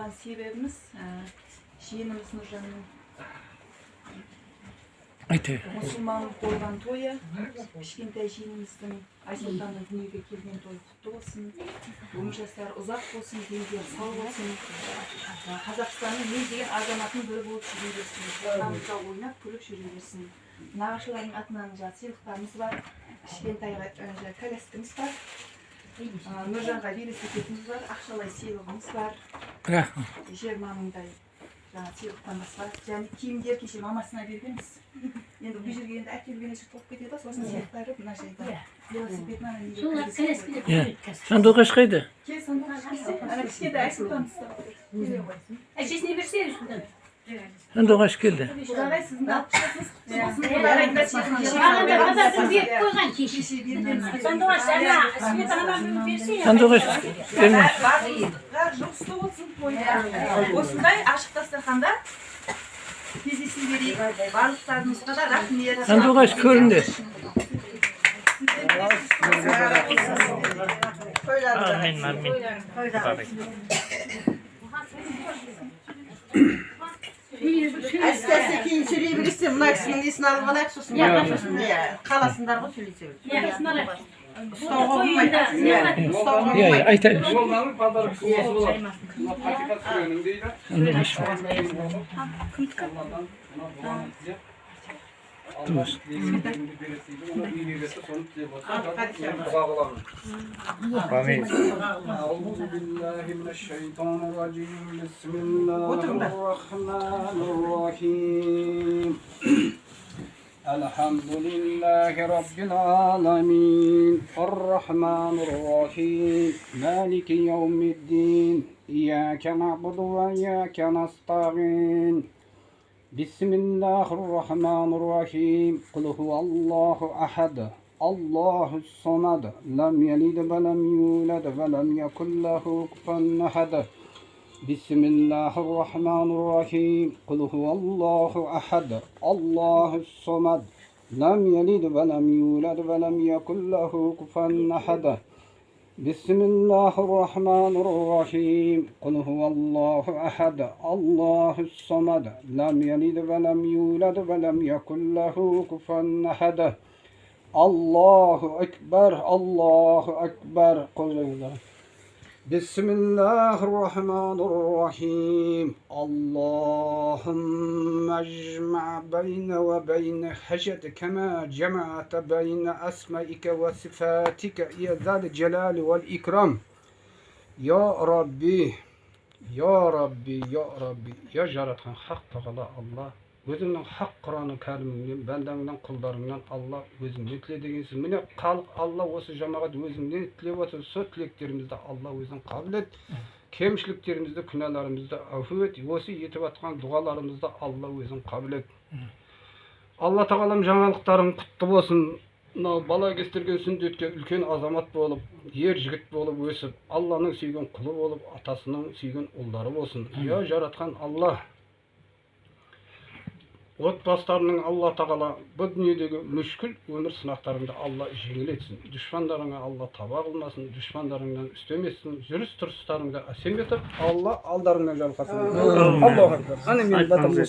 жиналған себебіміз жиеніміз Нұржанның мұсылман болған тойы, кішкентай жиеніміздің Айсұлтанның дүниеге келген тойы құтты болсын, өмір жастары ұзақ болсын, дендері сау болсын, Қазақстанның мен деген азаматының бірі болып жүре берсін, ортамызда ойнап күліп жүре берсін. Нағашылардың атынан сыйлықтарымыз бар, кішкентай коляскамыз бар, Нұржанға велосипедіміз бар, ақшалай сыйлығымыз бар, 20 мыңдай сыйлықтан басқа, және киімдер кеше мамасына бергенбіз. Енді бұл жерге енді әкелген еші толып кетеді, сосын сыйлықтары мына жерде велосипедін Солар коляскада сандуғаш қайда? сандуғаш келсе, ана кішкентай Айсұлтан ұстап келе ғой. Әжесіне берсе Айсұлтан. Сандуғаш келді. Құдағай сіздің алып шығасыз, Бағанда базардың беріп қойған кеше бергенбіз. Сандуғаш Света анамның берсе. Сандуғаш берме. Барлығыңызға жұғысты болсын тойда. Осындай ашық дастарханда кездесе берейік. Барлықтарыңызға да рахмет. Сандуғаш көрінді. Әстәсе кейін сөйлей бересің, мына кісінің несін алып алайық, сосын қаласындар ғой сөйлесе бересің. Ұстауға болмайды. Айта. أعوذ بالله من الشيطان الرجيم بسم الله الرحمن الرحيم الحمد لله رب العالمين الرحمن الرحيم مالك يوم الدين إياك نعبد وإياك نستعين بسم الله الرحمن الرحيم قل هو الله أحد الله الصمد لم يلد ولم يولد ولم يكن له كفوا أحد بسم الله الرحمن الرحيم قل هو الله أحد الله الصمد لم يلد ولم يولد ولم يكن له كفوا أحد بسم الله الرحمن الرحيم قل هو الله أحد الله الصمد لم يلد ولم يولد ولم يكن له كفوا أحد الله أكبر الله أكبر بسم الله الرحمن الرحيم اللهم اجمع بين وبين حجت كما جمعت بين أسمائك وصفاتك يا ذا الجلال والإكرام يا ربي يا ربي يا ربي يا жаратқан хақ тағала алла өзіңнің хақ құраны кәріміңнен бәндаңнан құлдарыңнан алла өзіңнен тіле дегенсің. Міне халық алла осы жамағат өзіңнен тілеп отыр. Сол тілектерімізді алла өзің қабыл ет. Кемшіліктерімізді, күнәларымызды ғафу ет. Осы етіп жатқан дұғаларымызды алла өзің қабыл ет. Алла тағалам жаңалықтарың құтты болсын. Мынау бала кестірген сүндетке үлкен азамат болып, ер жігіт болып өсіп, Алланың сүйген құлы болып, атасының сүйген ұлдары болсын. Я жаратқан Алла, отбасыларының Алла тағала бұл дүниедегі мүшкіл өмір сынақтарында Алла жеңіл етсін. Дұшпандарыңа Алла таба қылмасын, дұшпандарыңнан үстемесін, жүріс тұрыстарыңда әсем етіп, Алла алдарыңнан жалғасын. Аллаху акбар.